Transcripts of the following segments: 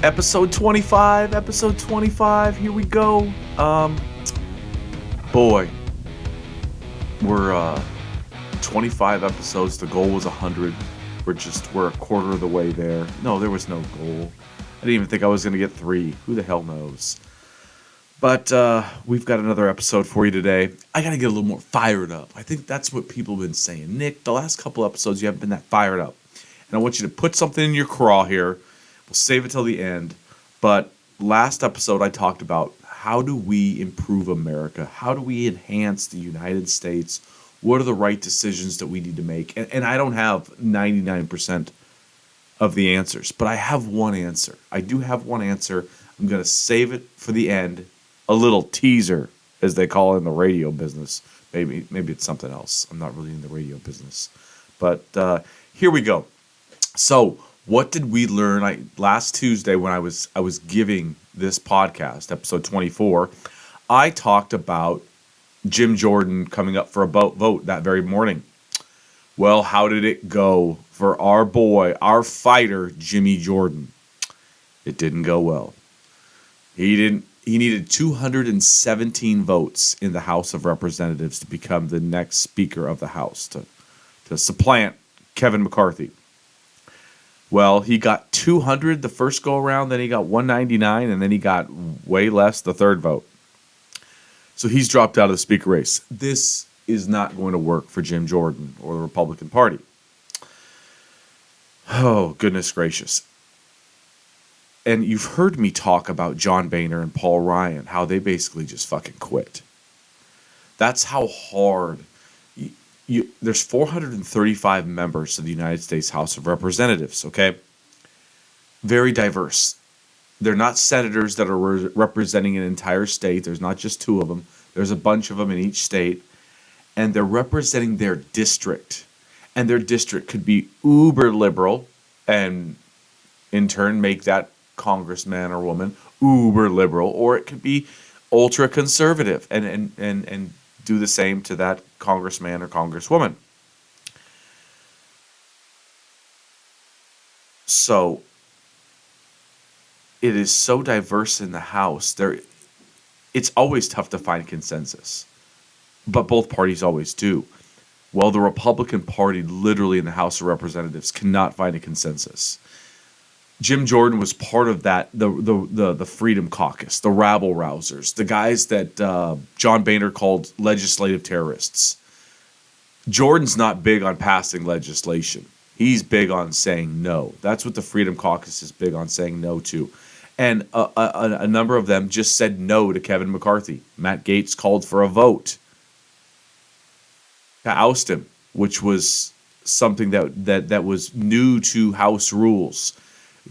Episode 25, here we go. Boy, we're 25 episodes. The goal was 100. We're a quarter of the way there. No, there was no goal. I didn't even think I was going to get 3. Who the hell knows? But we've got another episode for you today. I got to get a little more fired up. I think that's what people have been saying. Nick, the last couple episodes, you haven't been that fired up. And I want you to put something in your craw here. We'll save it till the end. But last episode, I talked about how do we improve America? How do we enhance the United States? What are the right decisions that we need to make? And I don't have 99% of the answers, but I have one answer. I do have one answer. I'm going to save it for the end. A little teaser, as they call it in the radio business. Maybe it's something else. I'm not really in the radio business. But here we go. So, what did we learn? Last Tuesday when I was giving this podcast, episode 24, I talked about Jim Jordan coming up for a vote that very morning. Well, how did it go for our boy, our fighter, Jimmy Jordan? It didn't go well. He needed 217 votes in the House of Representatives to become the next Speaker of the House, to supplant Kevin McCarthy. Well, he got 200 the first go around, then he got 199, and then he got way less the third vote. So he's dropped out of the Speaker race. This is not going to work for Jim Jordan or the Republican Party. Oh, goodness gracious. And you've heard me talk about John Boehner and Paul Ryan, how they basically just fucking quit. That's how hard. There's 435 members of the United States House of Representatives, okay? Very diverse. They're not senators that are representing an entire state. There's not just 2 of them. There's a bunch of them in each state. And they're representing their district. And their district could be uber liberal and in turn make that congressman or woman uber liberal, or it could be ultra conservative and do the same to that congressman or congresswoman. So it is so diverse in the House. It's always tough to find consensus, but both parties always do. Well, the Republican Party, literally in the House of Representatives, cannot find a consensus. Jim Jordan was part of that, the Freedom Caucus, the rabble rousers, the guys that John Boehner called legislative terrorists. Jordan's not big on passing legislation. He's big on saying no. That's what the Freedom Caucus is big on, saying no to. And a number of them just said no to Kevin McCarthy. Matt Gaetz called for a vote to oust him, which was something that was new to House rules.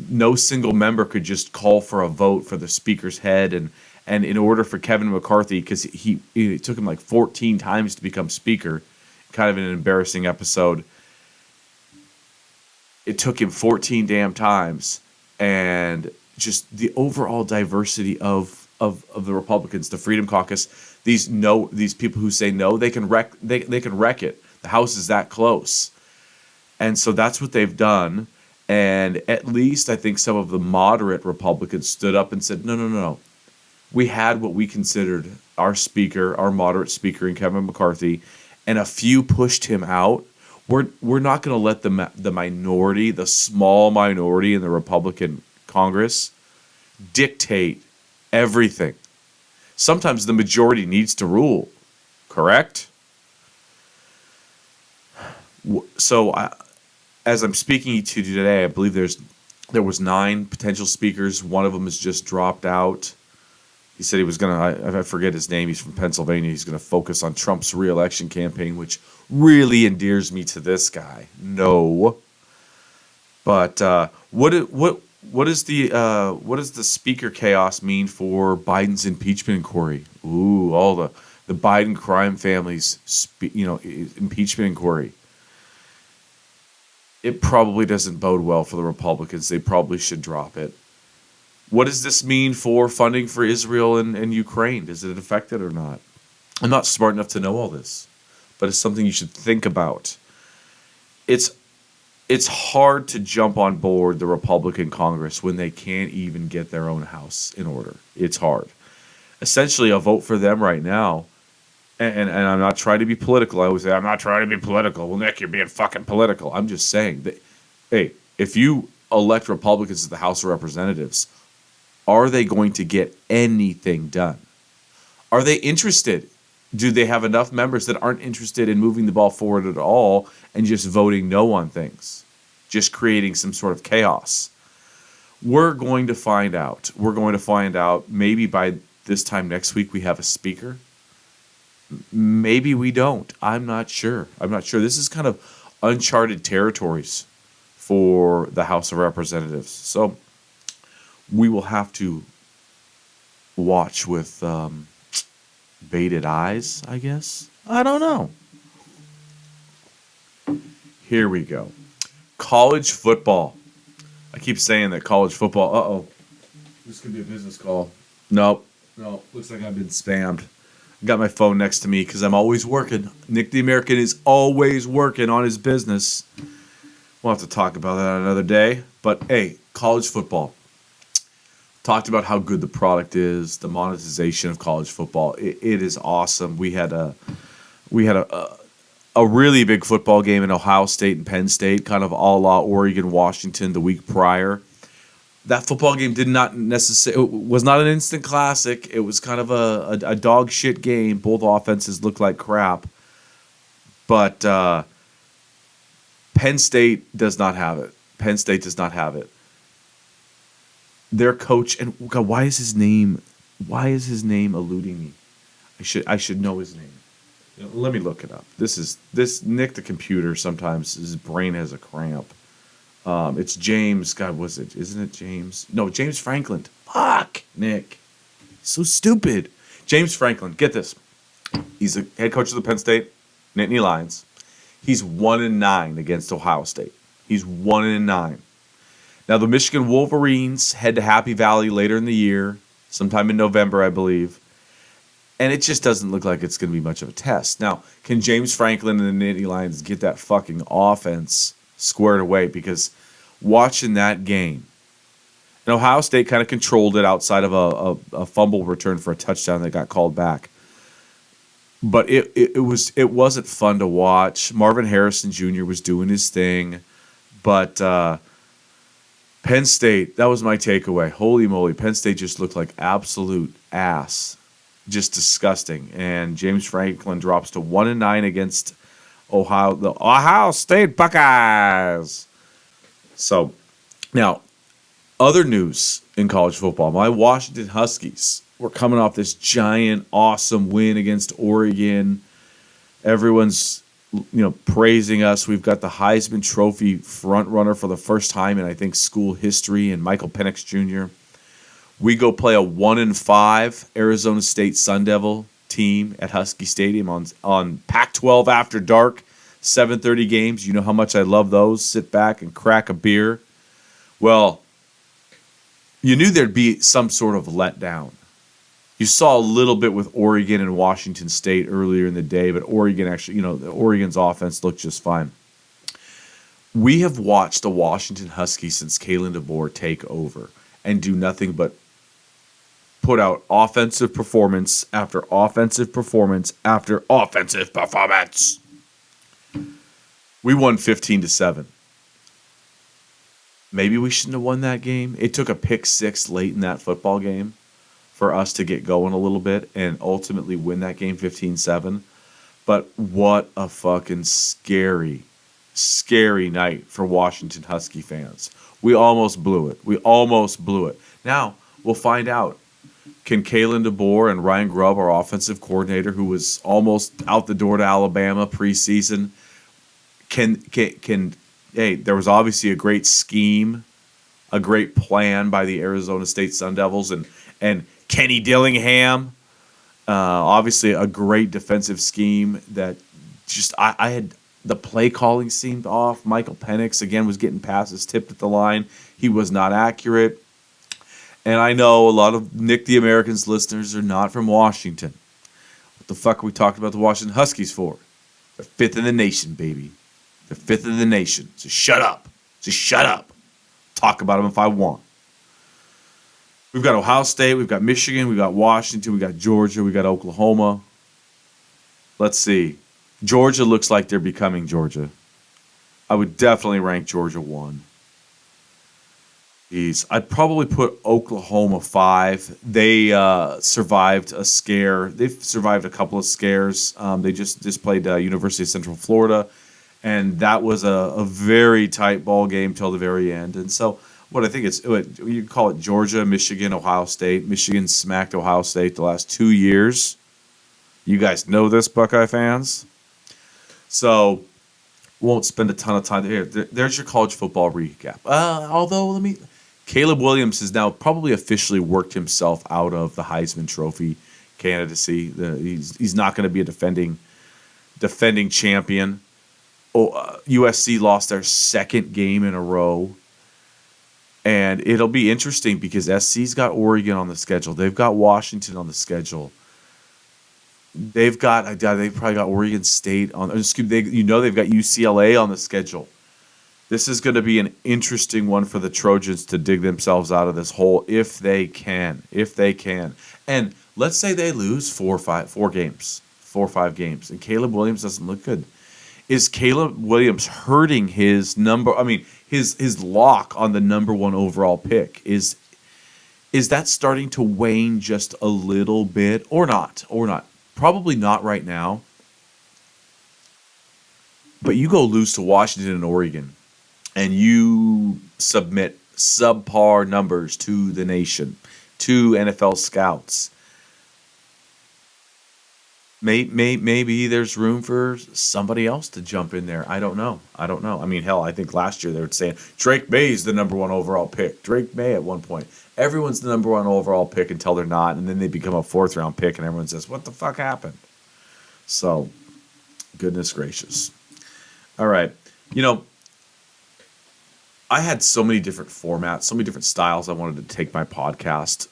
No single member could just call for a vote for the speaker's head, and in order for Kevin McCarthy, because it took him like 14 times to become speaker, kind of an embarrassing episode. It took him 14 damn times, and just the overall diversity of the Republicans, the Freedom Caucus, these people who say no, they can wreck it. The House is that close, and so that's what they've done. And at least I think some of the moderate Republicans stood up and said, no. We had what we considered our speaker, our moderate speaker in Kevin McCarthy, and a few pushed him out. We're not going to let the minority, the small minority in the Republican Congress, dictate everything. Sometimes the majority needs to rule, correct? So as I'm speaking to you today, I believe there was 9 potential speakers. One of them has just dropped out. He said he was going to, I forget his name, he's from Pennsylvania. He's going to focus on Trump's re-election campaign, which really endears me to this guy. No. But what does the speaker chaos mean for Biden's impeachment inquiry? Ooh, all the Biden crime family's impeachment inquiry. It probably doesn't bode well for the Republicans. They probably should drop it. What does this mean for funding for Israel and Ukraine? Does it affect it or not? I'm not smart enough to know all this, but it's something you should think about. It's it's hard to jump on board the Republican Congress when they can't even get their own house in order. It's hard. Essentially, a vote for them right now, and I'm not trying to be political. I always say, I'm not trying to be political. Well, Nick, you're being fucking political. I'm just saying that, hey, if you elect Republicans to the House of Representatives, are they going to get anything done? Are they interested? Do they have enough members that aren't interested in moving the ball forward at all and just voting no on things, just creating some sort of chaos? We're going to find out. We're going to find out. Maybe by this time next week we have a speaker. Maybe we don't. I'm not sure. This is kind of uncharted territories for the House of Representatives. So we will have to watch with bated eyes, I guess. I don't know. Here we go. College football. I keep saying that college football. Uh-oh. This could be a business call. Nope. No. Looks like I've been spammed. I got my phone next to me because I'm always working. Nick the American is always working on his business. We'll have to talk about that another day. But, hey, college football. Talked about how good the product is, the monetization of college football. It is awesome. We had a really big football game in Ohio State and Penn State, kind of a la Oregon, Washington the week prior. That football game was not an instant classic. It was kind of a dog shit game. Both offenses looked like crap. But Penn State does not have it. Their coach, and God, why is his name eluding me? I should know his name. Let me look it up. This Nick the computer, sometimes his brain has a cramp. It's James. God, isn't it James? No, James Franklin. Fuck, Nick. So stupid. James Franklin. Get this. He's the head coach of the Penn State Nittany Lions. He's 1-9 against Ohio State. He's 1-9. Now the Michigan Wolverines head to Happy Valley later in the year, sometime in November, I believe. And it just doesn't look like it's going to be much of a test. Now, can James Franklin and the Nittany Lions get that fucking offense squared away? Because watching that game, and Ohio State kind of controlled it outside of a fumble return for a touchdown that got called back. But it wasn't fun to watch. Marvin Harrison Jr. was doing his thing. But Penn State, that was my takeaway. Holy moly, Penn State just looked like absolute ass. Just disgusting. And James Franklin drops to 1-9 against the Ohio State Buckeyes. So, now, other news in college football. My Washington Huskies were coming off this giant, awesome win against Oregon. Everyone's praising us. We've got the Heisman Trophy front runner for the first time in, I think, school history, and Michael Penix Jr. We go play a 1-5 Arizona State Sun Devil team at Husky Stadium on Pac-12 After Dark, 7:30 games. You know how much I love those. Sit back and crack a beer. Well, you knew there'd be some sort of letdown. You saw a little bit with Oregon and Washington State earlier in the day, but Oregon actually, Oregon's offense looked just fine. We have watched the Washington Huskies since Kalen DeBoer take over and do nothing but put out offensive performance after offensive performance after offensive performance. We won 15-7. Maybe we shouldn't have won that game. It took a pick six late in that football game for us to get going a little bit and ultimately win that game 15-7. But what a fucking scary, scary night for Washington Husky fans. We almost blew it. Now, we'll find out. Can Kalen DeBoer and Ryan Grubb, our offensive coordinator, who was almost out the door to Alabama preseason, there was obviously a great scheme, a great plan by the Arizona State Sun Devils and Kenny Dillingham, obviously a great defensive scheme that just I had the play calling seemed off. Michael Penix again was getting passes tipped at the line. He was not accurate. And I know a lot of Nick the American's listeners are not from Washington. What the fuck are we talking about the Washington Huskies for? They're fifth in the nation, baby. They're fifth in the nation. So shut up. Just shut up. Talk about them if I want. We've got Ohio State. We've got Michigan. We've got Washington. We've got Georgia. We've got Oklahoma. Let's see. Georgia looks like they're becoming Georgia. I would definitely rank Georgia 1. I'd probably put Oklahoma 5. They survived a scare. They've survived a couple of scares. They just played University of Central Florida, and that was a very tight ball game till the very end. And so, what I think you call it Georgia, Michigan, Ohio State. Michigan smacked Ohio State the last 2 years. You guys know this, Buckeye fans. So, won't spend a ton of time here. There's your college football recap. Caleb Williams has now probably officially worked himself out of the Heisman Trophy candidacy. He's not going to be a defending champion. USC lost their second game in a row. And it'll be interesting because SC's got Oregon on the schedule. They've got Washington on the schedule. They've probably got Oregon State on. They've got UCLA on the schedule. This is going to be an interesting one for the Trojans to dig themselves out of this hole if they can. And let's say they lose 4 or 5 games, and Caleb Williams doesn't look good. Is Caleb Williams hurting his his lock on the number 1 overall pick? Is that starting to wane just a little bit or not? Probably not right now. But you go lose to Washington and Oregon, and you submit subpar numbers to the nation, to NFL scouts. Maybe there's room for somebody else to jump in there. I don't know. I mean, hell, I think last year they were saying Drake May's the number 1 overall pick. Drake May at one point. Everyone's the number 1 overall pick until they're not, and then they become a 4th round pick, and everyone says, what the fuck happened? So, goodness gracious. All right. I had so many different formats, so many different styles I wanted to take my podcast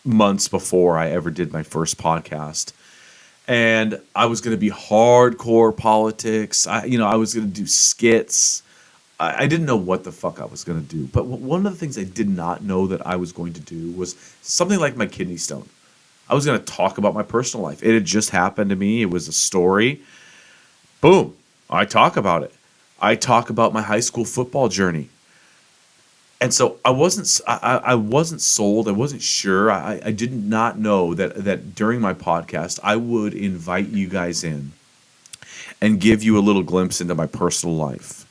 months before I ever did my first podcast. And I was going to be hardcore politics. I was going to do skits. I didn't know what the fuck I was going to do. But one of the things I did not know that I was going to do was something like my kidney stone. I was going to talk about my personal life. It had just happened to me. It was a story. Boom. I talk about it. I talk about my high school football journey. And so I wasn't sold. I wasn't sure. I did not know that during my podcast, I would invite you guys in and give you a little glimpse into my personal life,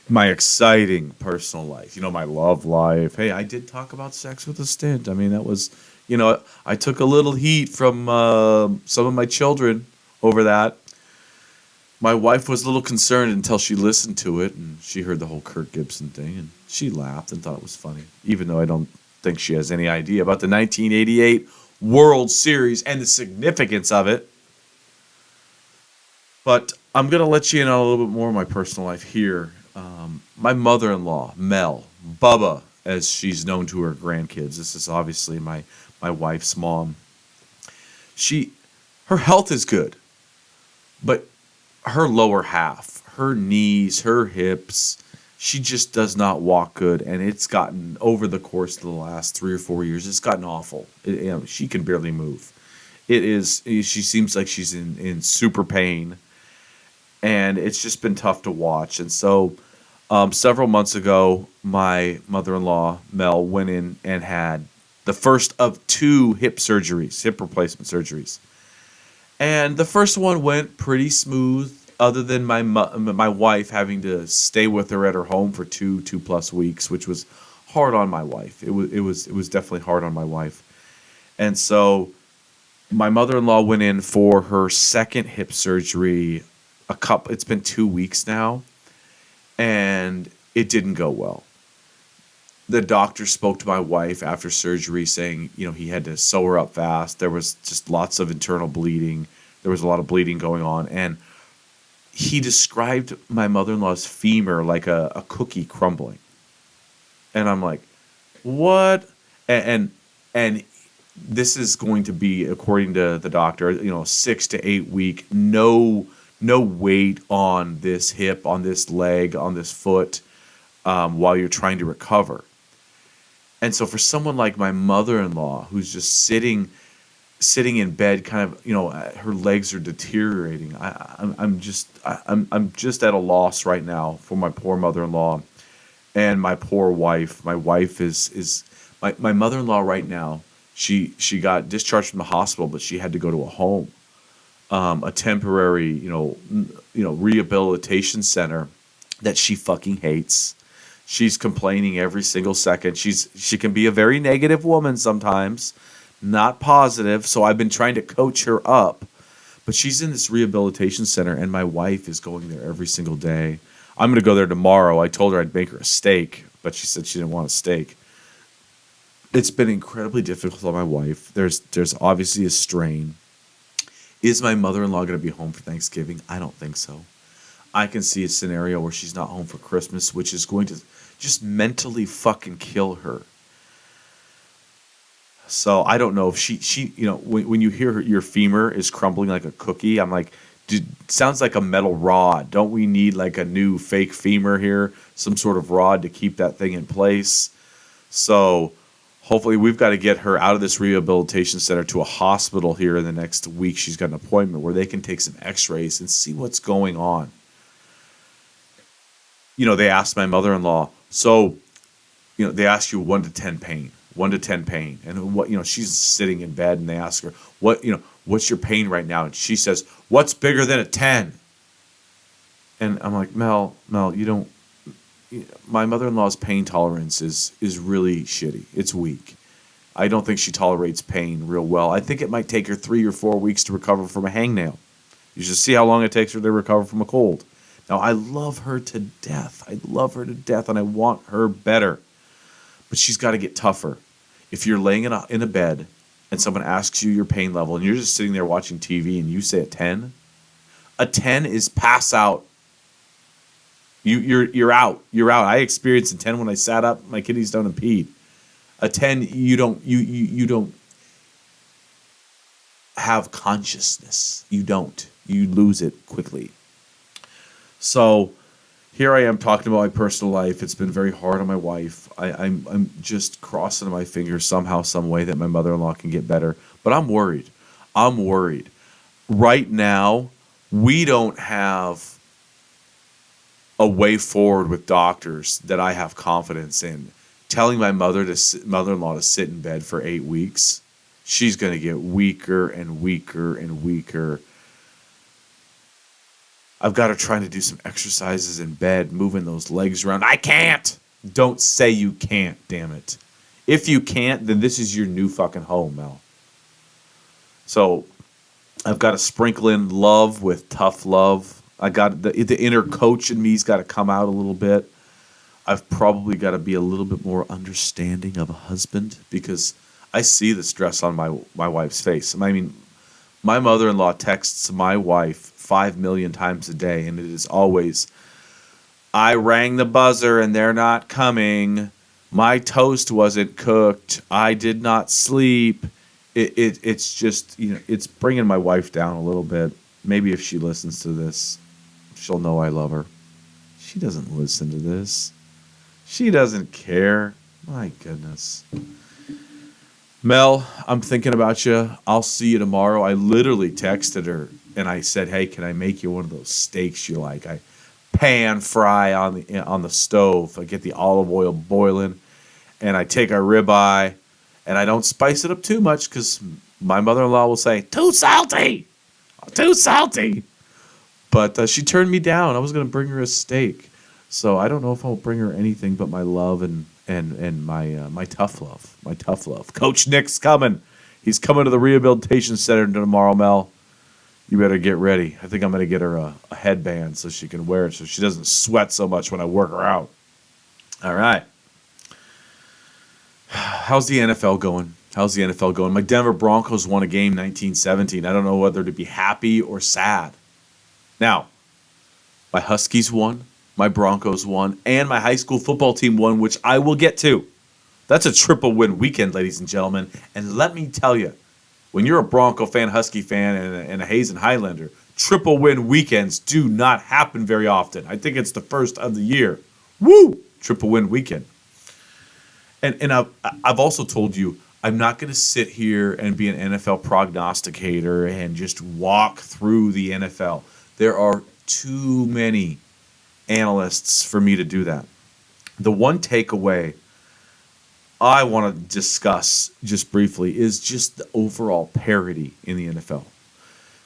my exciting personal life, my love life. Hey, I did talk about sex with a stint. I mean, that was, I took a little heat from some of my children over that. My wife was a little concerned until she listened to it, and she heard the whole Kirk Gibson thing, and she laughed and thought it was funny, even though I don't think she has any idea about the 1988 World Series and the significance of it. But I'm going to let you in on a little bit more of my personal life here. My mother-in-law, Mel, Bubba, as she's known to her grandkids. This is obviously my wife's mom. Her health is good, but her lower half, her knees, her hips, she just does not walk good, and it's gotten, over the course of the last 3 or 4 years, it's gotten awful. She can barely move. She seems like she's in super pain, and it's just been tough to watch. And so several months ago, my mother-in-law, Mel, went in and had the first of 2 hip replacement surgeries. And the first one went pretty smooth, other than my wife having to stay with her at her home for 2+ weeks, which was hard on my wife. It was definitely hard on my wife. And so my mother-in-law went in for her second hip surgery. It's been 2 weeks now, and it didn't go well. The doctor spoke to my wife after surgery saying, he had to sew her up fast. There was just lots of internal bleeding. There was a lot of bleeding going on. And he described my mother-in-law's femur like a cookie crumbling. And I'm like, what? And this is going to be, according to the doctor, 6 to 8 week, no no weight on this hip, on this leg, on this foot, while you're trying to recover. And so for someone like my mother-in-law, who's just sitting in bed, kind of, her legs are deteriorating. I'm just at a loss right now for my poor mother-in-law and my poor wife. My wife is my mother-in-law right now. She got discharged from the hospital, but she had to go to a home, a temporary, rehabilitation center that she fucking hates. She's complaining every single second. She can be a very negative woman sometimes, not positive. So I've been trying to coach her up, but she's in this rehabilitation center, and my wife is going there every single day. I'm going to go there tomorrow. I told her I'd make her a steak, but she said she didn't want a steak. It's been incredibly difficult on my wife. There's obviously a strain. Is my mother-in-law going to be home for Thanksgiving? I don't think so. I can see a scenario where she's not home for Christmas, which is going to just mentally fucking kill her. So I don't know if she when you hear your femur is crumbling like a cookie, I'm like, dude, sounds like a metal rod. Don't we need like a new fake femur here? Some sort of rod to keep that thing in place. So hopefully we've got to get her out of this rehabilitation center to a hospital here in the next week. She's got an appointment where they can take some x-rays and see what's going on. They asked my mother-in-law, so, they ask you 1 to 10 pain, 1 to 10 pain. And what, she's sitting in bed and they ask her, what's your pain right now? And she says, what's bigger than a 10? And I'm like, Mel, you don't, my mother-in-law's pain tolerance is really shitty. It's weak. I don't think she tolerates pain real well. I think it might take her 3 or 4 weeks to recover from a hangnail. You should see how long it takes her to recover from a cold. Now, I love her to death. And I want her better. But she's got to get tougher. If you're laying in a bed and someone asks you your pain level and you're just sitting there watching TV and you say a 10 is pass out. You're out. You're out. I experienced a 10 when I sat up, my kidneys don't impede. A 10, you don't have consciousness. You don't. You lose it quickly. So here I am talking about my personal life. It's been very hard on my wife. I'm just crossing my fingers somehow, some way that my mother-in-law can get better. But I'm worried. Right now, we don't have a way forward with doctors that I have confidence in. Telling my mother-in-law to sit in bed for 8 weeks, she's going to get weaker and weaker and weaker. I've got her trying to do some exercises in bed, moving those legs around. I can't. Don't say you can't, damn it. If you can't, then this is your new fucking home, Mel. So I've got to sprinkle in love with tough love. I got the inner coach in me's got to come out a little bit. I've probably got to be a little bit more understanding of a husband because I see the stress on my wife's face. I mean, my mother-in-law texts my wife 5 million times a day, and it is always, I rang the buzzer and they're not coming. My toast wasn't cooked. I did not sleep. It's just, it's bringing my wife down a little bit. Maybe if she listens to this, she'll know I love her. She doesn't listen to this. She doesn't care. My goodness. Mel, I'm thinking about you. I'll see you tomorrow. I literally texted her and I said, hey, can I make you one of those steaks you like? I pan fry on the stove. I get the olive oil boiling and I take a ribeye and I don't spice it up too much because my mother-in-law will say, too salty. But she turned me down. I was going to bring her a steak. So I don't know if I'll bring her anything but my love and my tough love. My tough love. Coach Nick's coming. He's coming to the rehabilitation center tomorrow, Mel. You better get ready. I think I'm going to get her a headband so she can wear it so she doesn't sweat so much when I work her out. All right. How's the NFL going? My Denver Broncos won a game 19-17. I don't know whether to be happy or sad. Now, my Huskies won, my Broncos won, and my high school football team won, which I will get to. That's a triple win weekend, ladies and gentlemen. And let me tell you, when you're a Bronco fan, Husky fan, and a Hazen Highlander, Triple win weekends do not happen very often. I think it's the first of the year. Woo! Triple win weekend. And I've also told you I'm not going to sit here and be an NFL prognosticator and just walk through the NFL. There are too many analysts for me to do that. The one takeaway I want to discuss just briefly is just the overall parity in the NFL.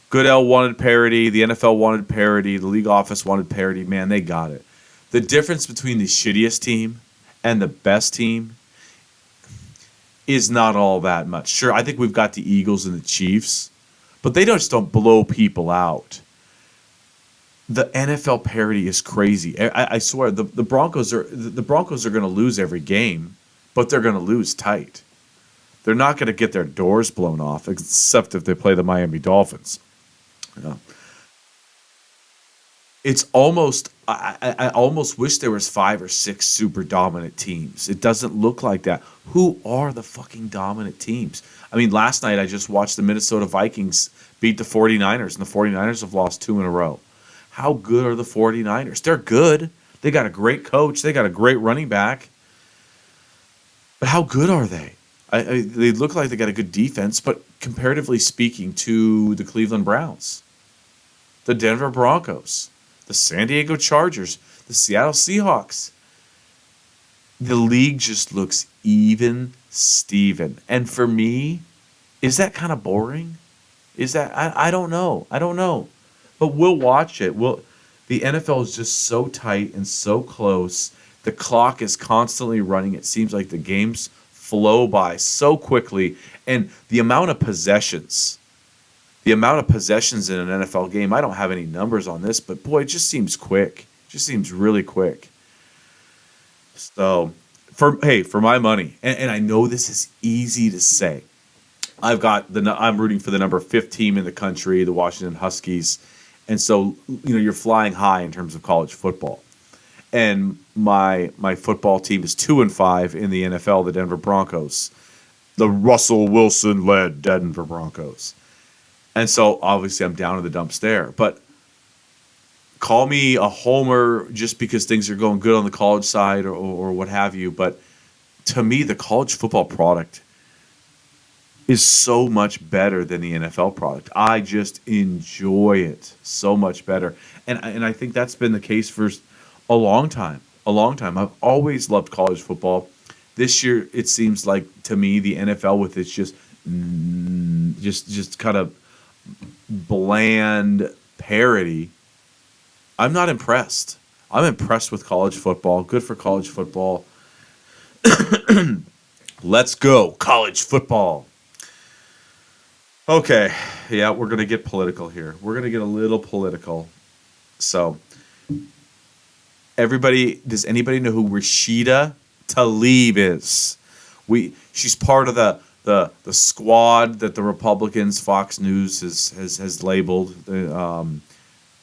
Goodell wanted parity, the NFL wanted parity, the league office wanted parity. Man, they got it. The difference between the shittiest team and the best team is not all that much. Sure, I think we've got the Eagles and the Chiefs, but they just don't blow people out. The NFL parity is crazy. I swear the Broncos are going to lose every game, but they're going to lose tight. They're not going to get their doors blown off, except if they play the Miami Dolphins. Yeah. It's almost I almost wish there was 5 or 6 super dominant teams. It doesn't look like that. Who are the fucking dominant teams? I mean, last night I just watched the Minnesota Vikings beat the 49ers, and the 49ers have lost 2 in a row. How good are the 49ers? They're good. They got a great coach. They got a great running back. But how good are they? They look like they got a good defense, but comparatively speaking to the Cleveland Browns, the Denver Broncos, the San Diego Chargers, the Seattle Seahawks, the league just looks even Steven. And for me, is that kind of boring? Is that I don't know. I don't know. But we'll watch it. The NFL is just so tight and so close. The clock is constantly running. It seems like the games flow by so quickly. And the amount of possessions in an NFL game, I don't have any numbers on this, but boy, it just seems quick. It just seems really quick. So, for my money, and I know this is easy to say, I'm rooting for the number 5 team in the country, the Washington Huskies, and so you're flying high in terms of college football. And my football team is 2-5 in the NFL, the Denver Broncos, the Russell Wilson led Denver Broncos. And so obviously I'm down in the dumps there. But call me a homer just because things are going good on the college side or what have you. But to me, the college football product is so much better than the NFL product. I just enjoy it so much better. And I think that's been the case for a long time. A long time. I've always loved college football. This year, it seems like to me the NFL with its just kind of bland parody. I'm not impressed. I'm impressed with college football. Good for college football. Let's go, college football. Okay, yeah, we're going to get political here. We're going to get a little political. So, does anybody know who Rashida Tlaib is? She's part of the squad that the Republicans, Fox News has labeled.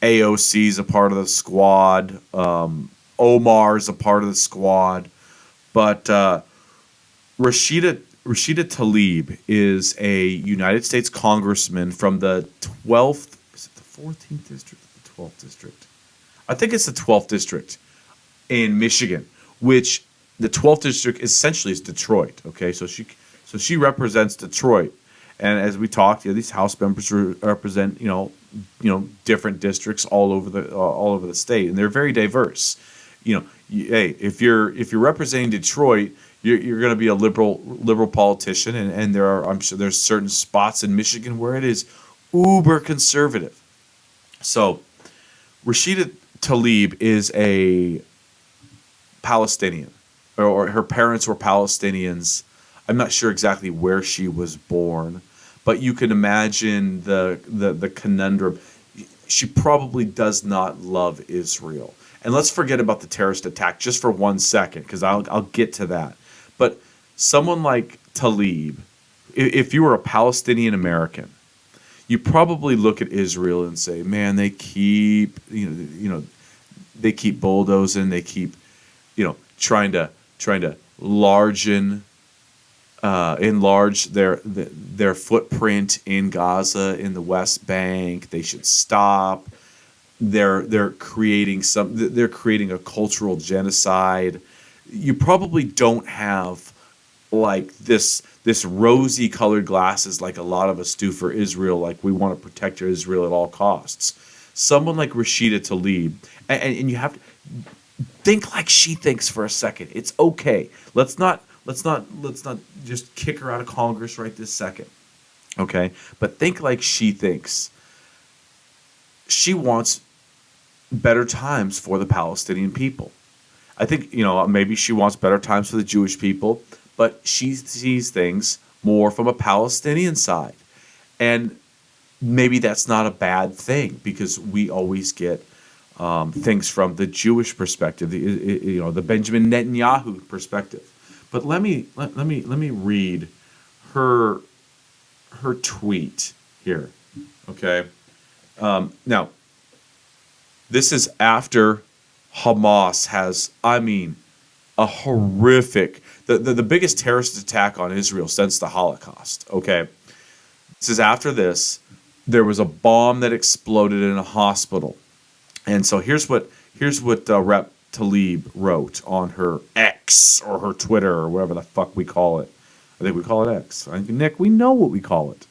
AOC's a part of the squad. Omar's a part of the squad. But Rashida Tlaib is a United States congressman from the 12th, is it the 14th district or the 12th district? I think it's the 12th district in Michigan, which the 12th district essentially is Detroit. Okay, so she represents Detroit, and as we talked, these House members represent different districts all over the state, and they're very diverse. Hey, if you're representing Detroit, you're going to be a liberal politician, and I'm sure there's certain spots in Michigan where it is uber conservative. So Rashida Tlaib is a Palestinian, or her parents were Palestinians. I'm not sure exactly where she was born, but you can imagine the conundrum. She probably does not love Israel. And let's forget about the terrorist attack just for 1 second, because I'll get to that. But someone like Tlaib, if you were a Palestinian American, you probably look at Israel and say, "Man, they keep they keep bulldozing, they keep trying to largen enlarge their footprint in Gaza, in the West Bank. They should stop. They're creating a cultural genocide. You probably don't have like this rosy colored glasses like a lot of us do for Israel, like we want to protect Israel at all costs. Someone like Rashida Tlaib, and you have to think like she thinks for a second. It's okay. Let's not just kick her out of Congress right this second. Okay? But think like she thinks. She wants better times for the Palestinian people. I think, maybe she wants better times for the Jewish people, but she sees things more from a Palestinian side. And maybe that's not a bad thing because we always get things from the Jewish perspective, the Benjamin Netanyahu perspective. But let me read her tweet here. Okay. Now, this is after Hamas has, a horrific, the biggest terrorist attack on Israel since the Holocaust. Okay. This is after this. There was a bomb that exploded in a hospital. And so here's what Rep. Tlaib wrote on her X or her Twitter or whatever the fuck we call it. I think we call it X. Nick, we know what we call it.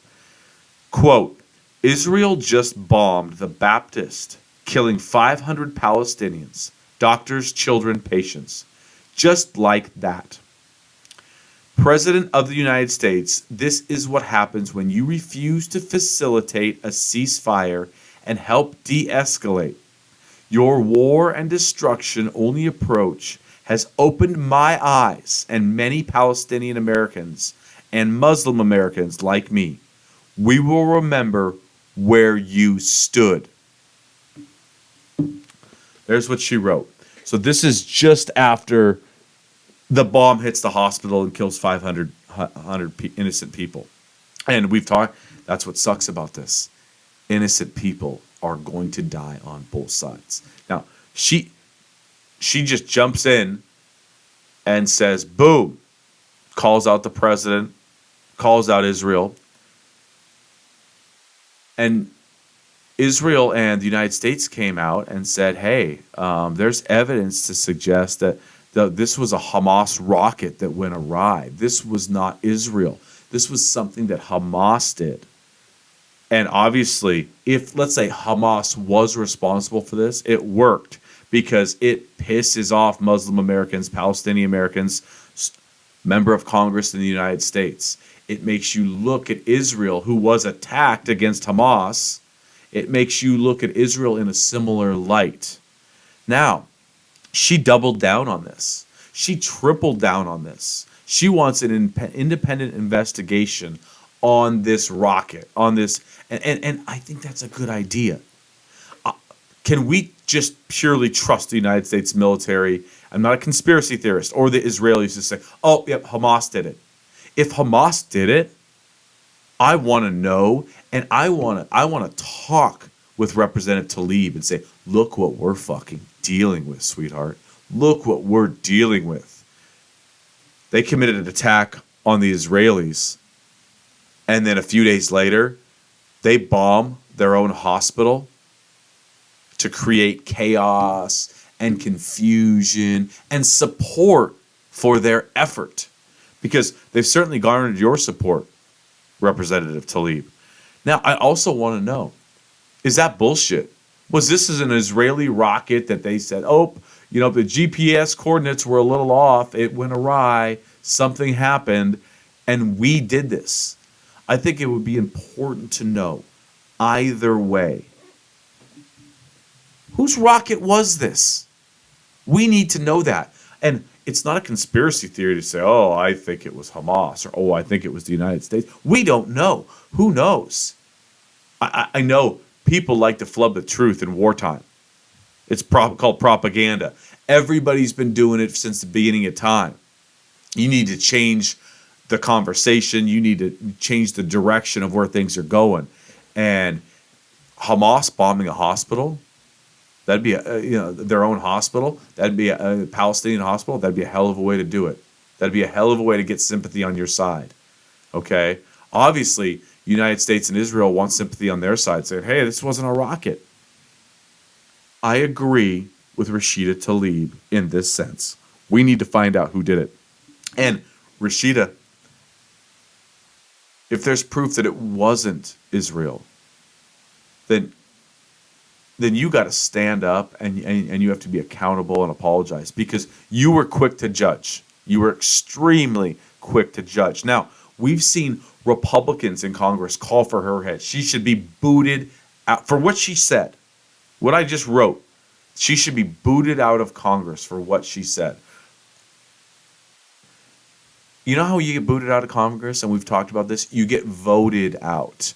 Quote, Israel just bombed the Baptist, killing 500 Palestinians, doctors, children, patients. Just like that. President of the United States, this is what happens when you refuse to facilitate a ceasefire and help de-escalate. Your war and destruction only approach has opened my eyes and many Palestinian Americans and Muslim Americans like me. We will remember where you stood. There's what she wrote. So this is just after the bomb hits the hospital and kills 500 innocent people. And we've talked, that's what sucks about this. Innocent people are going to die on both sides. Now, she just jumps in and says, boom, calls out the president, calls out Israel. And Israel and the United States came out and said, hey, there's evidence to suggest that this was a Hamas rocket that went awry. This was not Israel. This was something that Hamas did. And obviously, if, let's say, Hamas was responsible for this, it worked because it pisses off Muslim Americans, Palestinian Americans, member of Congress in the United States. It makes you look at Israel, who was attacked against Hamas. It makes you look at Israel in a similar light. Now, she doubled down on this. She tripled down on this. She wants an independent investigation on this rocket, on this, and I think that's a good idea. Can we just purely trust the United States military? I'm not a conspiracy theorist, or the Israelis to say, oh, yep, Hamas did it. If Hamas did it, I want to know, and I want to talk with Representative Tlaib and say, look what we're fucking dealing with, sweetheart. Look what we're dealing with. They committed an attack on the Israelis, and then a few days later, they bomb their own hospital to create chaos and confusion and support for their effort. Because they've certainly garnered your support, Representative Tlaib. Now, I also want to know, is that bullshit? Was this an Israeli rocket that they said, oh, the GPS coordinates were a little off, it went awry, something happened, and we did this? I think it would be important to know, either way, whose rocket was this? We need to know that. And it's not a conspiracy theory to say, oh, I think it was Hamas, or oh, I think it was the United States. We don't know. Who knows? I know people like to flub the truth in wartime. It's called propaganda. Everybody's been doing it since the beginning of time. You need to change the conversation. You need to change the direction of where things are going. And Hamas bombing a hospital, that'd be their own hospital. That'd be a Palestinian hospital. That'd be a hell of a way to do it. That'd be a hell of a way to get sympathy on your side. Okay? Obviously, United States and Israel want sympathy on their side, saying, hey, this wasn't a rocket. I agree with Rashida Tlaib in this sense. We need to find out who did it. And Rashida, if there's proof that it wasn't Israel, then you got to stand up and you have to be accountable and apologize, because you were quick to judge. You were extremely quick to judge. Now, we've seen Republicans in Congress call for her head. She should be booted out for what she said. What I just wrote. She should be booted out of Congress for what she said. You know how you get booted out of Congress, and we've talked about this? You get voted out.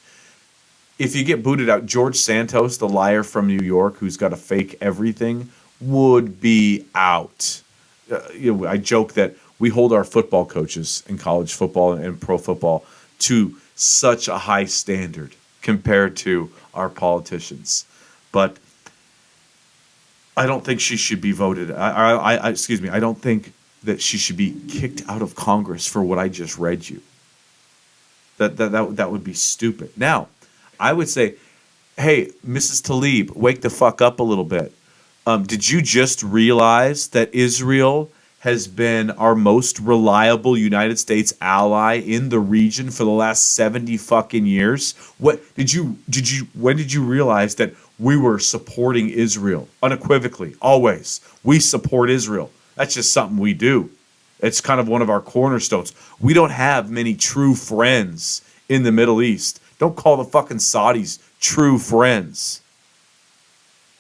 If you get booted out, George Santos, the liar from New York, who's got to fake everything, would be out. I joke that we hold our football coaches in college football and pro football to such a high standard compared to our politicians. But I don't think she should be voted. Excuse me. I don't think that she should be kicked out of Congress for what I just read you. That would be stupid. Now, I would say, hey, Mrs. Tlaib, wake the fuck up a little bit. Did you just realize that Israel has been our most reliable United States ally in the region for the last 70 fucking years? When did you realize that we were supporting Israel unequivocally? Always. We support Israel. That's just something we do. It's kind of one of our cornerstones. We don't have many true friends in the Middle East. Don't call the fucking Saudis true friends.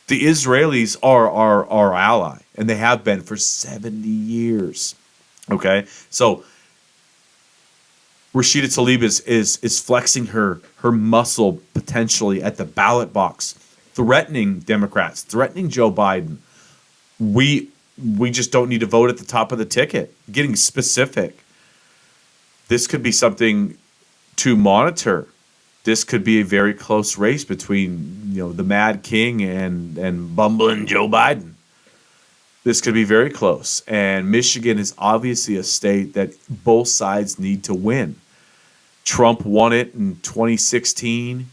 The Israelis are our ally, and they have been for 70 years. Okay? So Rashida Tlaib is flexing her muscle potentially at the ballot box, threatening Democrats, threatening Joe Biden. We just don't need to vote at the top of the ticket. Getting specific. This could be something to monitor. This could be a very close race between, the Mad King and bumbling Joe Biden. This could be very close. And Michigan is obviously a state that both sides need to win. Trump won it in 2016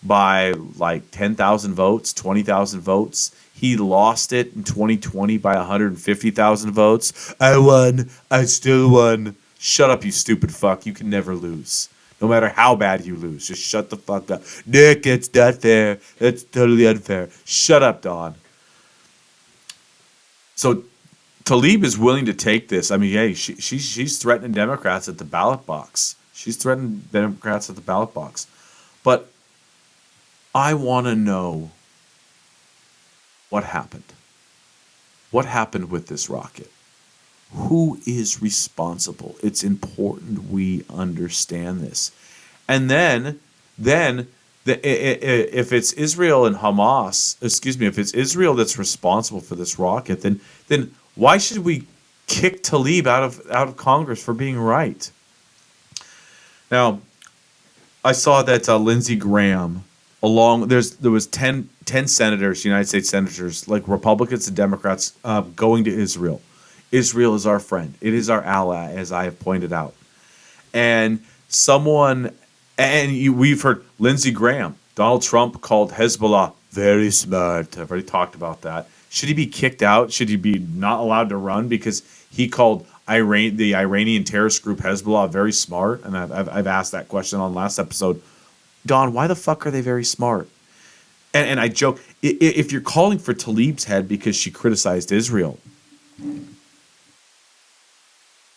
by like 10,000 votes, 20,000 votes. He lost it in 2020 by 150,000 votes. I won. I still won. Shut up, you stupid fuck. You can never lose. No matter how bad you lose. Just shut the fuck up. Nick, it's not fair. It's totally unfair. Shut up, Don. So Tlaib is willing to take this. I mean, hey, she's threatening Democrats at the ballot box. She's threatening Democrats at the ballot box. But I want to know what happened. What happened with this rocket? Who is responsible? It's important we understand this. And then if it's Israel and Hamas, if it's Israel that's responsible for this rocket, then why should we kick Tlaib out of Congress for being right? Now, I saw that Lindsey Graham, there was 10 senators, United States senators, like Republicans and Democrats, going to Israel. Israel is our friend. It is our ally, as I have pointed out. And we've heard Lindsey Graham, Donald Trump called Hezbollah very smart. I've already talked about that. Should he be kicked out? Should he be not allowed to run because he called the Iranian terrorist group Hezbollah very smart? And I've asked that question on last episode. Don, why the fuck are they very smart? And I joke, if you're calling for Tlaib's head because she criticized Israel,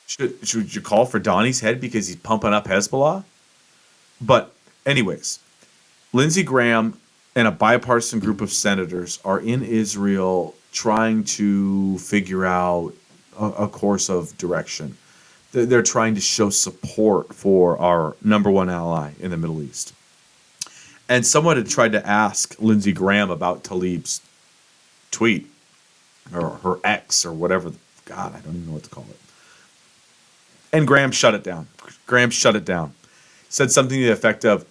should you call for Donnie's head because he's pumping up Hezbollah? But anyways, Lindsey Graham and a bipartisan group of senators are in Israel trying to figure out a course of direction. They're trying to show support for our number one ally in the Middle East. And someone had tried to ask Lindsey Graham about Tlaib's tweet or her ex or whatever. God, I don't even know what to call it. And Graham shut it down. Said something to the effect of,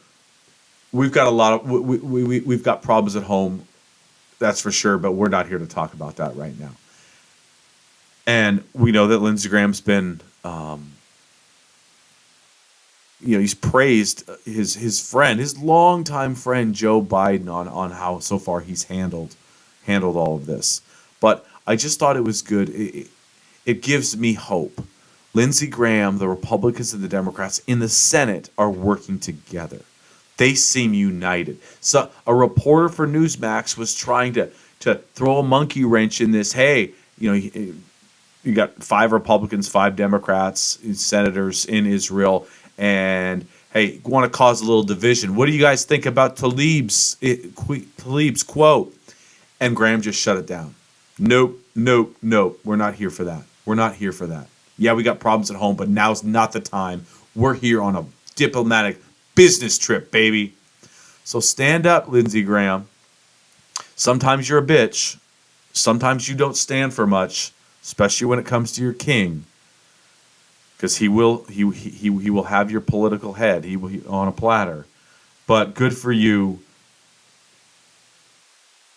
"We've got we've got problems at home, that's for sure, but we're not here to talk about that right now." And we know that Lindsey Graham's been Um, he's praised his longtime friend Joe Biden on how so far he's handled all of this. But I just thought it was good. It gives me hope. Lindsey Graham, the Republicans and the Democrats in the Senate are working together. They seem united. So a reporter for Newsmax was trying to throw a monkey wrench in this. Hey, you got 5 Republicans, 5 Democrats, senators in Israel, and hey, want to cause a little division. What do you guys think about Tlaib's quote? And Graham just shut it down. Nope, nope, nope. We're not here for that. We're not here for that. Yeah, we got problems at home, but now's not the time. We're here on a diplomatic business trip, baby. So stand up, Lindsey Graham. Sometimes you're a bitch. Sometimes you don't stand for much, especially when it comes to your king, because he will have your political head. On a platter. But good for you,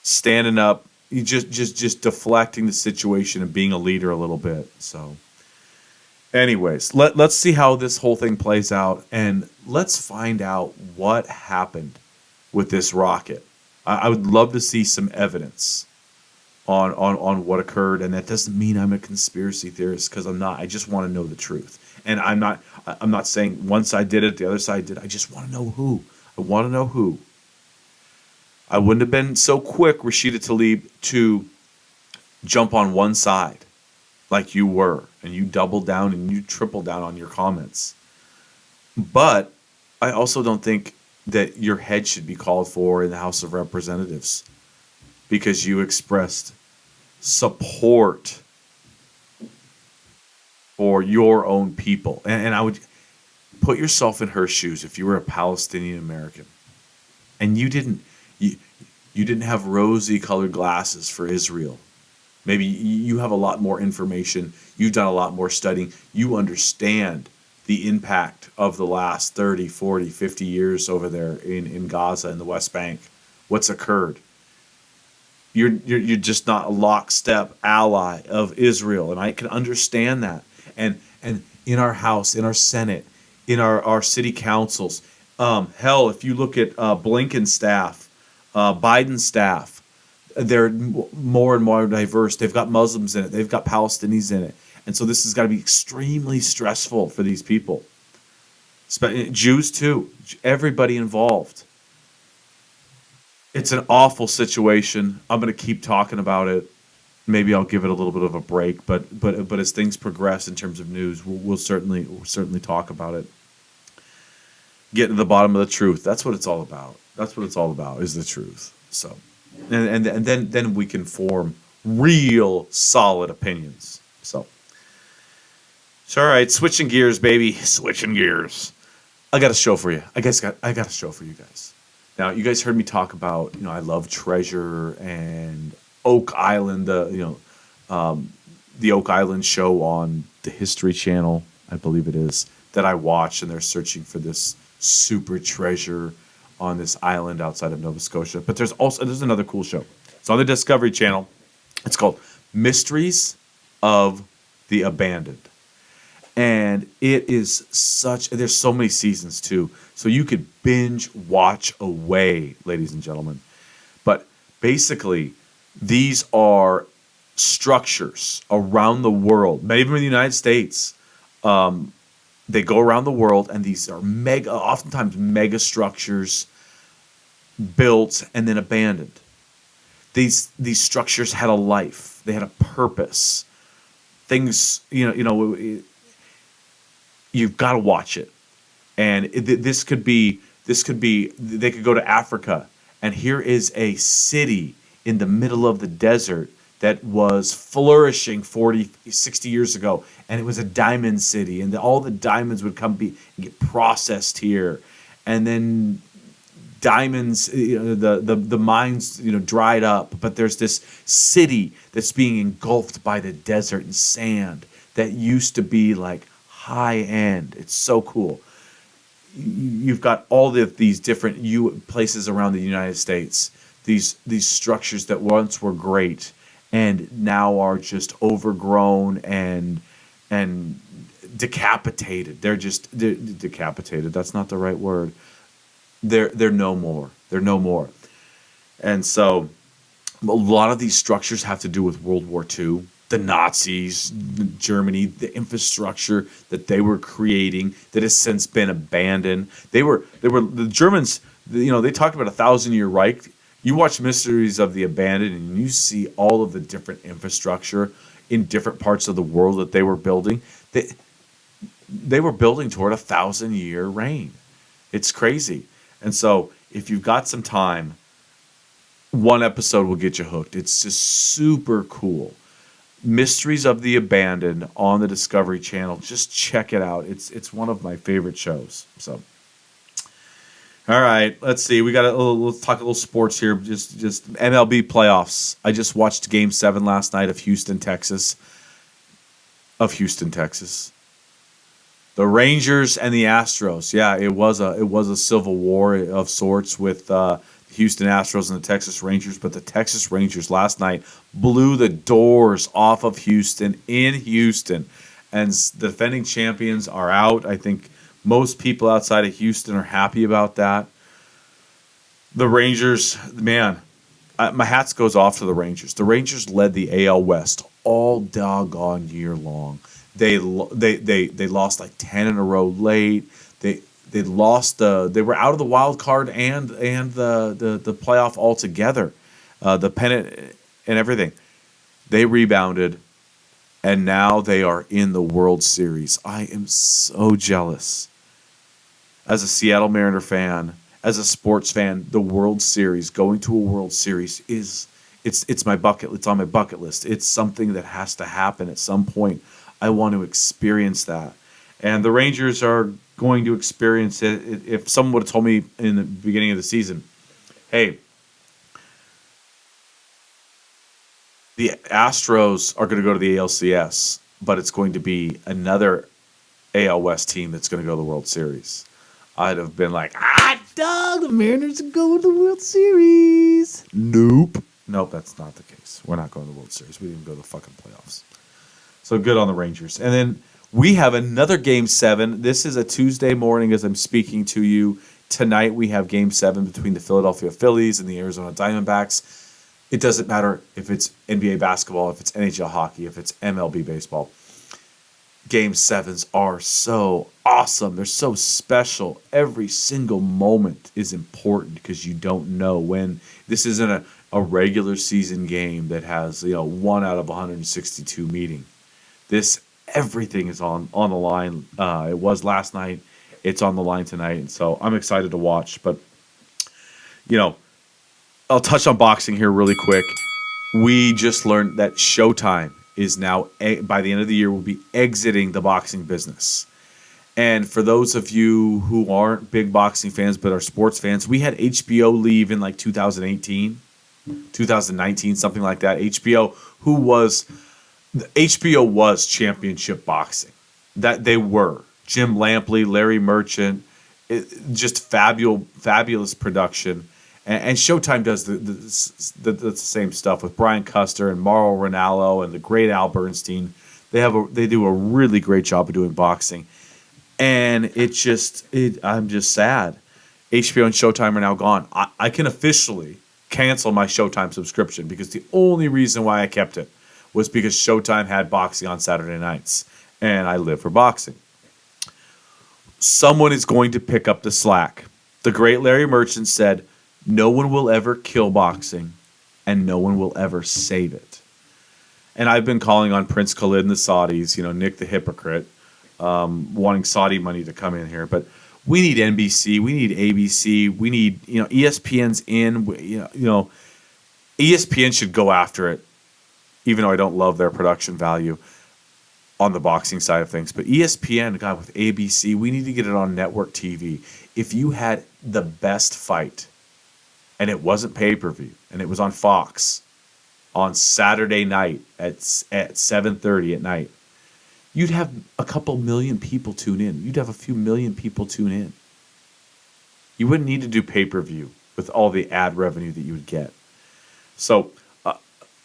standing up. You just deflecting the situation and being a leader a little bit. So, anyways, let's see how this whole thing plays out, and let's find out what happened with this rocket. I would love to see some evidence on what occurred, and that doesn't mean I'm a conspiracy theorist, because I'm not. I just want to know the truth, and I'm not saying one side did it, the other side did. I just want to know who. I want to know who. I wouldn't have been so quick, Rashida Tlaib, to jump on one side like you were, and you doubled down and you tripled down on your comments. But I also don't think that your head should be called for in the House of Representatives, because you expressed support for your own people. And I would put yourself in her shoes if you were a Palestinian American and you didn't have rosy colored glasses for Israel. Maybe you have a lot more information. You've done a lot more studying. You understand the impact of the last 30, 40, 50 years over there in Gaza and the West Bank. What's occurred? You're just not a lockstep ally of Israel, and I can understand that. And in our House, in our Senate, in our city councils, hell, if you look at Blinken's staff, Biden's staff, they're more and more diverse. They've got Muslims in it. They've got Palestinians in it. And so this has got to be extremely stressful for these people. Jews too. Everybody involved. It's an awful situation. I'm going to keep talking about it. Maybe I'll give it a little bit of a break, but as things progress in terms of news, we'll certainly talk about it. Get to the bottom of the truth. That's what it's all about. That's what it's all about, is the truth. So, and then we can form real solid opinions. So, it's all right. Switching gears, baby. Switching gears. I got a show for you. I got a show for you guys. Now, you guys heard me talk about, I love Treasure and Oak Island, the Oak Island show on the History Channel, I believe it is, that I watch, and they're searching for this super treasure on this island outside of Nova Scotia. But there's another cool show. It's on the Discovery Channel. It's called Mysteries of the Abandoned. And it is there's so many seasons too. So you could binge watch away, ladies and gentlemen. But basically, these are structures around the world, maybe even in the United States. They go around the world, and these are oftentimes mega structures built and then abandoned. These structures had a life. They had a purpose. Things, you've got to watch it. And this could be they could go to Africa, and here is a city in the middle of the desert that was flourishing 40, 60 years ago, and it was a diamond city, and all the diamonds would come and get processed here, and then diamonds, the mines, dried up, but there's this city that's being engulfed by the desert and sand that used to be like high end. It's so cool. You've got all these different places around the United States, these structures that once were great and now are just overgrown and decapitated. They're decapitated. That's not the right word. They're no more. They're no more. And so a lot of these structures have to do with World War II, the Nazis, Germany, the infrastructure that they were creating that has since been abandoned. They were the Germans. They talked about 1,000-year Reich. You watch Mysteries of the Abandoned, and you see all of the different infrastructure in different parts of the world that they were building. They were building toward 1,000-year reign. It's crazy. And so, if you've got some time, one episode will get you hooked. It's just super cool. Mysteries of the Abandoned on the Discovery Channel. Just check it out. It's one of my favorite shows. So, all right, let's see. We got let's talk a little sports here. Just MLB playoffs. I just watched Game 7 last night of Houston, Texas. The Rangers and the Astros. Yeah, it was a civil war of sorts with the Houston Astros and the Texas Rangers, but the Texas Rangers last night blew the doors off of Houston in Houston, and the defending champions are out. I think most people outside of Houston are happy about that. The Rangers, man, my hats goes off to the Rangers. The Rangers led the AL West all doggone year long. They lost like 10 in a row late. They lost they were out of the wild card and the playoff altogether, the pennant and everything. They rebounded, and now they are in the World Series. I am so jealous. As a Seattle Mariner fan, as a sports fan, the World Series, going to a World Series it's my bucket. It's on my bucket list. It's something that has to happen at some point. I want to experience that. And the Rangers are going to experience it. If someone would have told me in the beginning of the season, hey, the Astros are going to go to the ALCS, but it's going to be another AL West team that's going to go to the World Series, I'd have been like, dog, the Mariners are going to the World Series. Nope, that's not the case. We're not going to the World Series. We didn't go to the fucking playoffs. So good on the Rangers. And then we have another Game 7. This is a Tuesday morning as I'm speaking to you. Tonight we have Game 7 between the Philadelphia Phillies and the Arizona Diamondbacks. It doesn't matter if it's NBA basketball, if it's NHL hockey, if it's MLB baseball. Game 7s are so awesome. They're so special. Every single moment is important because you don't know when. This isn't a regular season game that has 1 out of 162 meeting. Everything is on the line. It was last night. It's on the line tonight, and so I'm excited to watch. But I'll touch on boxing here really quick. We just learned that Showtime is now, by the end of the year, will be exiting the boxing business. And for those of you who aren't big boxing fans but are sports fans, we had HBO leave in like 2018, 2019, something like that. HBO was championship boxing. That they were. Jim Lampley, Larry Merchant, just fabulous production. And Showtime does the same stuff with Brian Custer and Mauro Ranallo and the great Al Bernstein. They do a really great job of doing boxing. And I'm just sad. HBO and Showtime are now gone. I can officially cancel my Showtime subscription because the only reason why I kept it was because Showtime had boxing on Saturday nights, and I live for boxing. Someone is going to pick up the slack. The great Larry Merchant said, no one will ever kill boxing, and no one will ever save it. And I've been calling on Prince Khalid and the Saudis, Nick the hypocrite, wanting Saudi money to come in here. But we need NBC, we need ABC, we need, ESPN's in, ESPN should go after it, even though I don't love their production value on the boxing side of things. But ESPN, God, with ABC, we need to get it on network TV. If you had the best fight, and it wasn't pay-per-view, and it was on Fox on Saturday night at 7:30 at night, you'd have a couple million people tune in. You'd have a few million people tune in. You wouldn't need to do pay-per-view with all the ad revenue that you would get. So,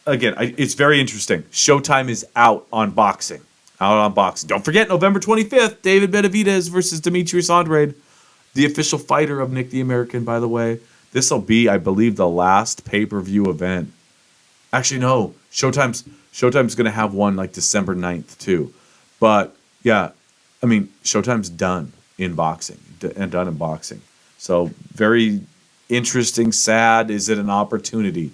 again, it's very interesting. Showtime is out on boxing. out on boxing. Don't forget, November 25th, David Benavidez versus Demetrius Andrade, the official fighter of Nick the American, by the way. This will be, I believe, the last pay-per-view event. Actually, no. Showtime's going to have one like December 9th, too. But, yeah, I mean, Showtime's done in boxing. So, very interesting, sad. Is it an opportunity?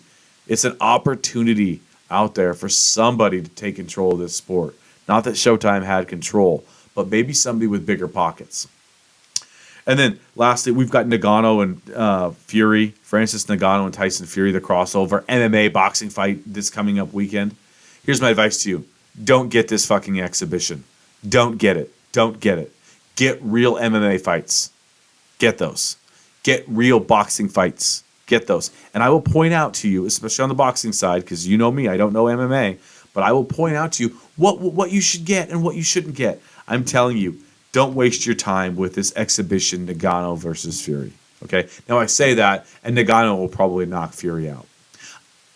It's an opportunity out there for somebody to take control of this sport. Not that Showtime had control, but maybe somebody with bigger pockets. And then lastly, we've got Ngannou and Fury, Francis Ngannou and Tyson Fury, the crossover MMA boxing fight this coming up weekend. Here's my advice to you. Don't get this fucking exhibition. Don't get it. Don't get it. Get real MMA fights. Get those. Get real boxing fights. Get those. And I will point out to you, especially on the boxing side, because you know me, I don't know MMA, but I will point out to you what you should get and what you shouldn't get. I'm telling you, don't waste your time with this exhibition, Ngannou versus Fury. Okay? Now, I say that, and Ngannou will probably knock Fury out.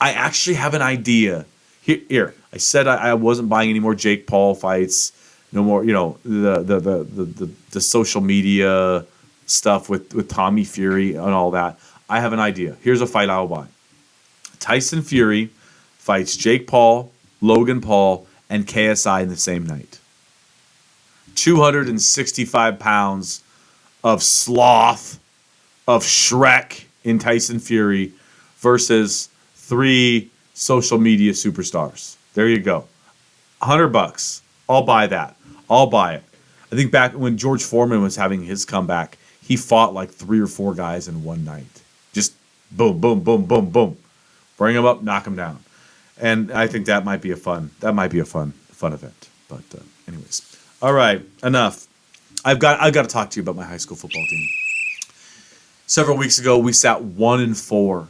I actually have an idea. Here, I said I wasn't buying any more Jake Paul fights. No more, the social media stuff with Tommy Fury and all that. I have an idea. Here's a fight I'll buy. Tyson Fury fights Jake Paul, Logan Paul, and KSI in the same night. 265 pounds of sloth, of Shrek in Tyson Fury versus 3 social media superstars. There you go. $100. I'll buy that. I'll buy it. I think back when George Foreman was having his comeback, he fought like 3 or 4 guys in one night. Just boom, boom, boom, boom, boom. Bring them up, knock them down. And I think that might be a fun event. But anyways. All right, enough. I've got to talk to you about my high school football team. Several weeks ago, we sat 1-4.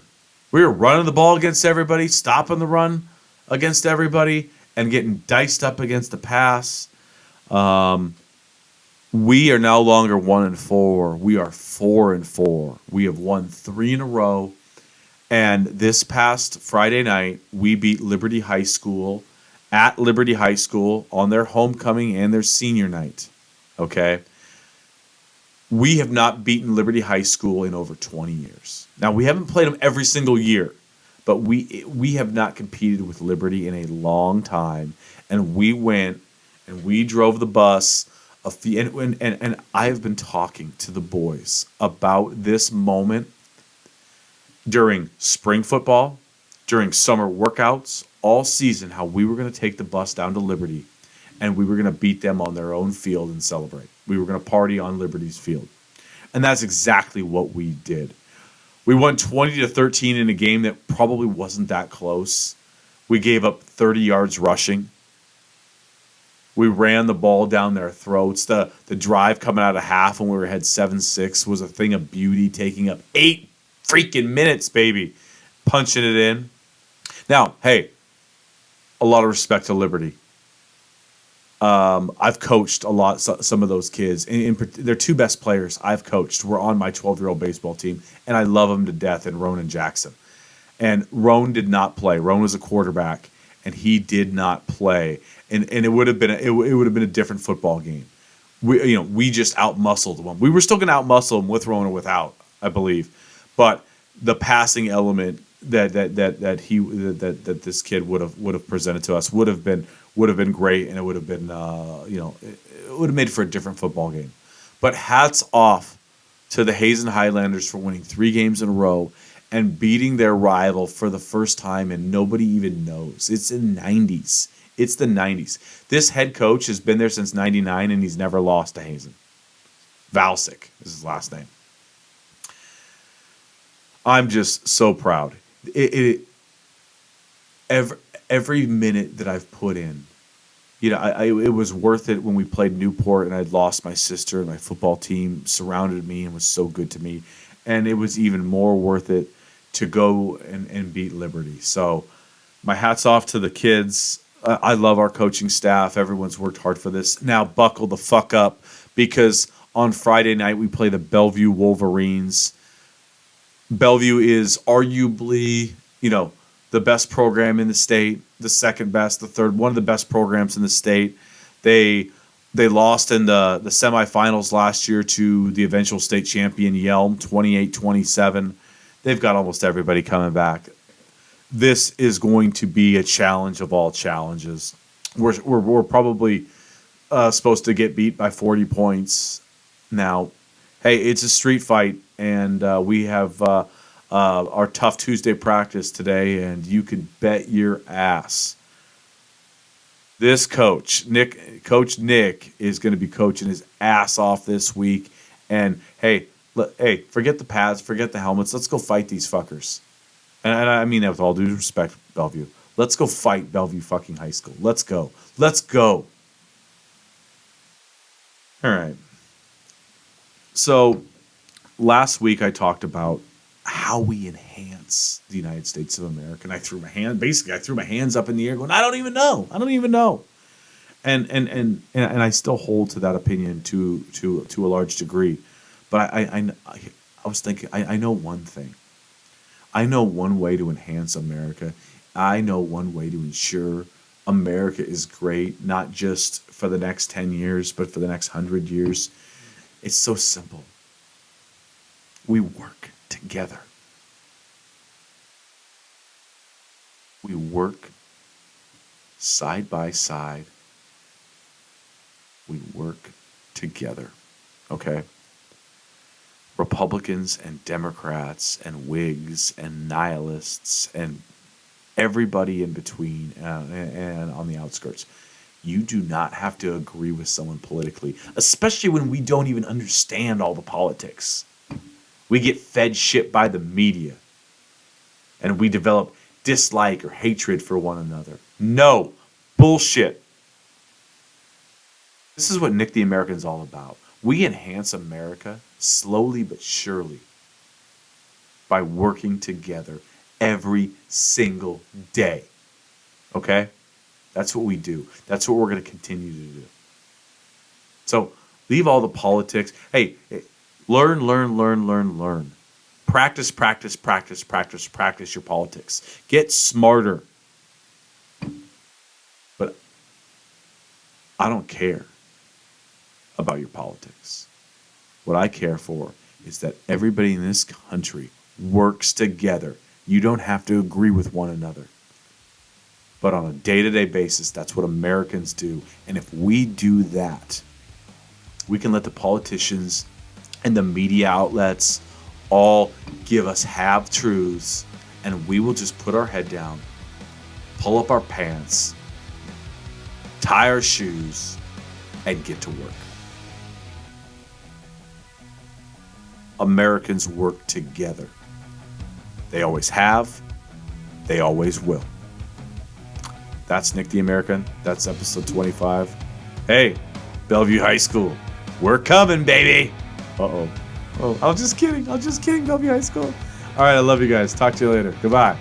We were running the ball against everybody, stopping the run against everybody, and getting diced up against the pass. We are no longer 1-4. We are 4-4. We have won 3 in a row. And this past Friday night, we beat Liberty High School at Liberty High School on their homecoming and their senior night. Okay? We have not beaten Liberty High School in over 20 years. Now, we haven't played them every single year, but we have not competed with Liberty in a long time. And we went and we drove the bus. And I have been talking to the boys about this moment during spring football, during summer workouts, all season, how we were going to take the bus down to Liberty and we were going to beat them on their own field and celebrate. We were going to party on Liberty's field. And that's exactly what we did. We won 20-13 in a game that probably wasn't that close. We gave up 30 yards rushing. We ran the ball down their throats. The drive coming out of half when we were ahead 7-6 was a thing of beauty, taking up 8 freaking minutes, baby, punching it in. Now, hey, a lot of respect to Liberty. I've coached a lot, some of those kids. They're 2 best players I've coached. We're on my 12-year-old baseball team, and I love them to death, and Roan and Jackson. And Roan did not play. Roan was a quarterback, and he did not play. And it would have been a different football game. We just out-muscled them. We were still going to out-muscle them with Roan or without, I believe. But the passing element that this kid would have presented to us would have been great, and it would have been it would have made for a different football game. But hats off to the Hazen Highlanders for winning 3 games in a row and beating their rival for the first time, and nobody even knows. It's the 90s. It's the 90s. This head coach has been there since 99, and he's never lost to Hazen. Valsic is his last name. I'm just so proud. Every minute that I've put in, it was worth it when we played Newport and I'd lost my sister and my football team surrounded me and was so good to me. And it was even more worth it to go and beat Liberty. So my hat's off to the kids. I love our coaching staff. Everyone's worked hard for this. Now buckle the fuck up, because on Friday night we play the Bellevue Wolverines. Bellevue is arguably, the best program in the state, the second best, the third, one of the best programs in the state. They they lost in the semifinals last year to the eventual state champion Yelm, 28-27. They've got almost everybody coming back. This is going to be a challenge of all challenges. We're probably supposed to get beat by 40 points. Now, hey, it's a street fight, and we have our tough Tuesday practice today, and you could bet your ass this Coach Nick, is going to be coaching his ass off this week. And hey, forget the pads, forget the helmets. Let's go fight these fuckers. And I mean that with all due respect, Bellevue. Let's go fight Bellevue fucking high school. Let's go. Let's go. All right. So last week I talked about how we enhance the United States of America. And I threw my hands up in the air going, I don't even know. And I still hold to that opinion to a large degree. But I was thinking, I know one thing. I know one way to enhance America. I know one way to ensure America is great, not just for the next 10 years, but for the next 100 years. It's so simple. We work together. We work side by side. We work together. Okay? Republicans and Democrats and Whigs and nihilists and everybody in between and on the outskirts. You do not have to agree with someone politically, especially when we don't even understand all the politics. We get fed shit by the media, and we develop dislike or hatred for one another. No, bullshit. This is what Nick the American's all about. We enhance America slowly but surely by working together every single day. Okay? That's what we do. That's what we're going to continue to do. So leave all the politics. Hey, learn. Practice your politics. Get smarter. But I don't care about your politics. What I care for is that everybody in this country works together. You don't have to agree with one another. But on a day-to-day basis, that's what Americans do. And if we do that, we can let the politicians and the media outlets all give us half-truths, and we will just put our head down, pull up our pants, tie our shoes, and get to work. Americans work together. They always have. They always will. That's Nick the American. That's episode 25. Hey, Bellevue High School. We're coming, baby. Uh-oh. Oh, I'm just kidding, Bellevue High School. All right, I love you guys. Talk to you later. Goodbye.